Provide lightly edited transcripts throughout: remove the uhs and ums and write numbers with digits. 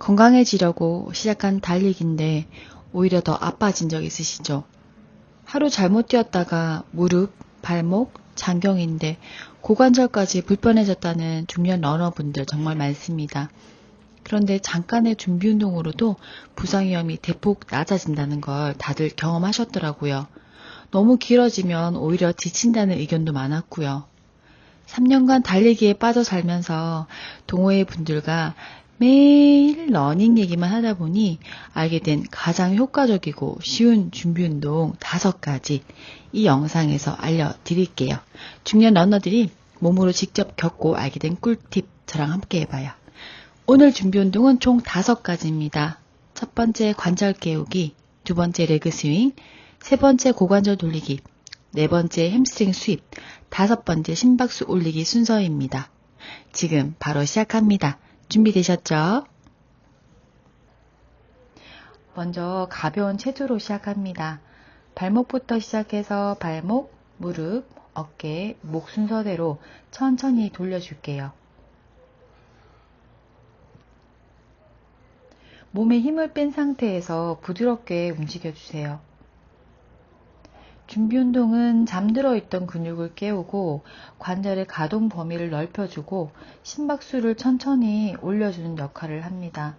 건강해지려고 시작한 달리기인데 오히려 더 아파진 적 있으시죠? 하루 잘못 뛰었다가 무릎, 발목, 장경인데 고관절까지 불편해졌다는 중년 러너분들 정말 많습니다. 그런데 잠깐의 준비 운동으로도 부상 위험이 대폭 낮아진다는 걸 다들 경험하셨더라고요. 너무 길어지면 오히려 지친다는 의견도 많았고요. 3년간 달리기에 빠져 살면서 동호회 분들과 매일 러닝 얘기만 하다 보니 알게 된 가장 효과적이고 쉬운 준비 운동 5가지 이 영상에서 알려드릴게요. 중년 러너들이 몸으로 직접 겪고 알게 된 꿀팁 저랑 함께 해봐요. 오늘 준비 운동은 총 5가지입니다. 첫 번째 관절 깨우기, 두 번째 레그 스윙, 세 번째 고관절 돌리기, 네 번째 햄스트링 스윕, 5번째 심박수 올리기 순서입니다. 지금 바로 시작합니다. 준비되셨죠? 먼저 가벼운 체조로 시작합니다. 발목부터 시작해서 발목, 무릎, 어깨, 목 순서대로 천천히 돌려줄게요. 몸에 힘을 뺀 상태에서 부드럽게 움직여주세요. 준비 운동은 잠들어 있던 근육을 깨우고 관절의 가동 범위를 넓혀주고 심박수를 천천히 올려주는 역할을 합니다.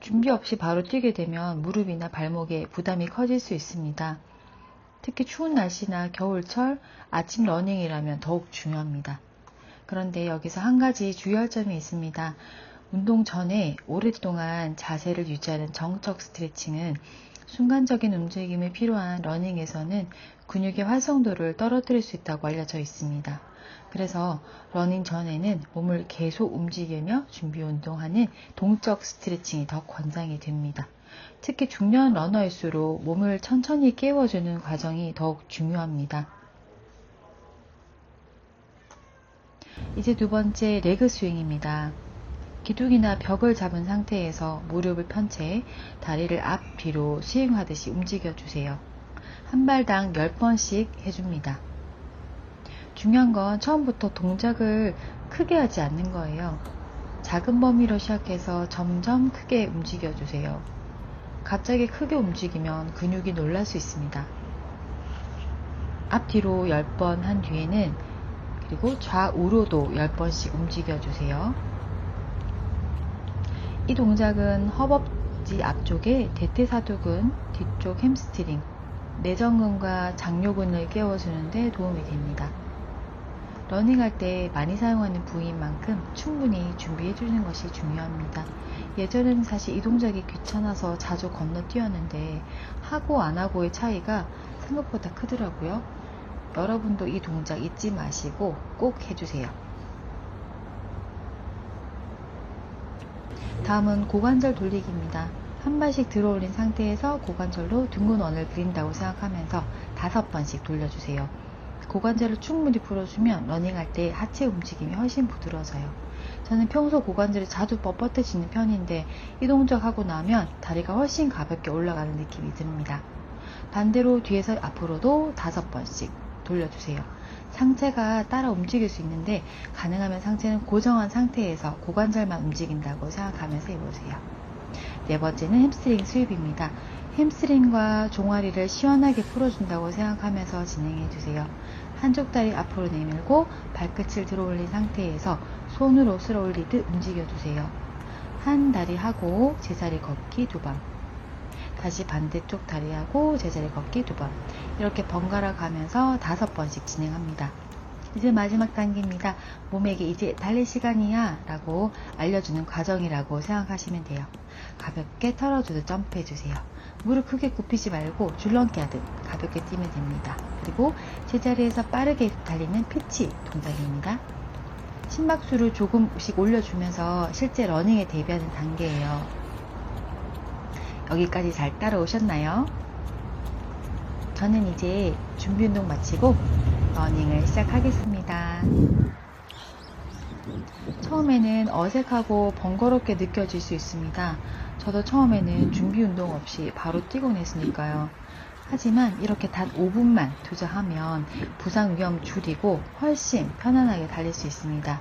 준비 없이 바로 뛰게 되면 무릎이나 발목에 부담이 커질 수 있습니다. 특히 추운 날씨나 겨울철, 아침 러닝이라면 더욱 중요합니다. 그런데 여기서 한 가지 주의할 점이 있습니다. 운동 전에 오랫동안 자세를 유지하는 정적 스트레칭은 순간적인 움직임이 필요한 러닝에서는 근육의 활성도를 떨어뜨릴 수 있다고 알려져 있습니다. 그래서 러닝 전에는 몸을 계속 움직이며 준비 운동하는 동적 스트레칭이 더 권장이 됩니다. 특히 중년 러너일수록 몸을 천천히 깨워주는 과정이 더욱 중요합니다. 이제 두 번째 레그 스윙입니다. 기둥이나 벽을 잡은 상태에서 무릎을 편 채 다리를 앞 뒤로 스윙하듯이 움직여주세요. 한 발당 10번씩 해줍니다. 중요한 건 처음부터 동작을 크게 하지 않는 거예요. 작은 범위로 시작해서 점점 크게 움직여주세요. 갑자기 크게 움직이면 근육이 놀랄 수 있습니다. 앞뒤로 10번 한 뒤에는 그리고 좌우로도 10번씩 움직여주세요. 이 동작은 허벅지 앞쪽에 대퇴사두근, 뒤쪽 햄스트링, 내전근과 장요근을 깨워주는 데 도움이 됩니다. 러닝할 때 많이 사용하는 부위인 만큼 충분히 준비해 주는 것이 중요합니다. 예전에는 사실 이 동작이 귀찮아서 자주 건너뛰었는데 하고 안 하고의 차이가 생각보다 크더라고요. 여러분도 이 동작 잊지 마시고 꼭 해주세요. 다음은 고관절 돌리기입니다. 한 발씩 들어 올린 상태에서 고관절로 둥근 원을 그린다고 생각하면서 5번씩 돌려주세요. 고관절을 충분히 풀어주면 러닝할 때 하체 움직임이 훨씬 부드러워져요. 저는 평소 고관절이 자주 뻣뻣해지는 편인데 이 동작하고 나면 다리가 훨씬 가볍게 올라가는 느낌이 듭니다. 반대로 뒤에서 앞으로도 5번씩 돌려주세요. 상체가 따라 움직일 수 있는데 가능하면 상체는 고정한 상태에서 고관절만 움직인다고 생각하면서 해보세요. 네 번째는 햄스트링 스윕입니다. 햄스트링과 종아리를 시원하게 풀어준다고 생각하면서 진행해주세요. 한쪽 다리 앞으로 내밀고 발끝을 들어 올린 상태에서 손으로 쓸어 올리듯 움직여주세요. 한 다리 하고 제자리 걷기 2번, 다시 반대쪽 다리하고 제자리 걷기 2번, 이렇게 번갈아 가면서 5번씩 진행합니다. 이제 마지막 단계입니다. 몸에게 이제 달릴 시간이야 라고 알려주는 과정이라고 생각하시면 돼요. 가볍게 털어주듯 점프해주세요. 무릎 크게 굽히지 말고 줄넘기 하듯 가볍게 뛰면 됩니다. 그리고 제자리에서 빠르게 달리는 피치 동작입니다. 심박수를 조금씩 올려주면서 실제 러닝에 대비하는 단계예요. 여기까지 잘 따라오셨나요? 저는 이제 준비 운동 마치고 러닝을 시작하겠습니다. 처음에는 어색하고 번거롭게 느껴질 수 있습니다. 저도 처음에는 준비 운동 없이 바로 뛰곤 했으니까요. 하지만 이렇게 단 5분만 투자하면 부상 위험 줄이고 훨씬 편안하게 달릴 수 있습니다.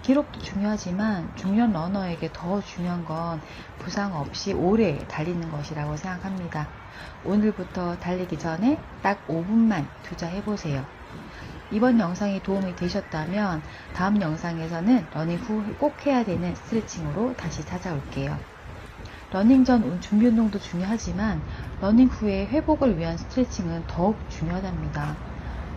기록도 중요하지만 중년 러너에게 더 중요한 건 부상 없이 오래 달리는 것이라고 생각합니다. 오늘부터 달리기 전에 딱 5분만 투자해보세요. 이번 영상이 도움이 되셨다면 다음 영상에서는 러닝 후 꼭 해야 되는 스트레칭으로 다시 찾아올게요. 러닝 전 준비 운동도 중요하지만 러닝 후에 회복을 위한 스트레칭은 더욱 중요하답니다.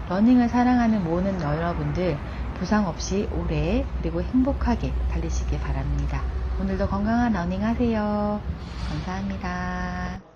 러닝을 사랑하는 모든 여러분들 부상 없이 오래 그리고 행복하게 달리시길 바랍니다. 오늘도 건강한 러닝 하세요. 감사합니다.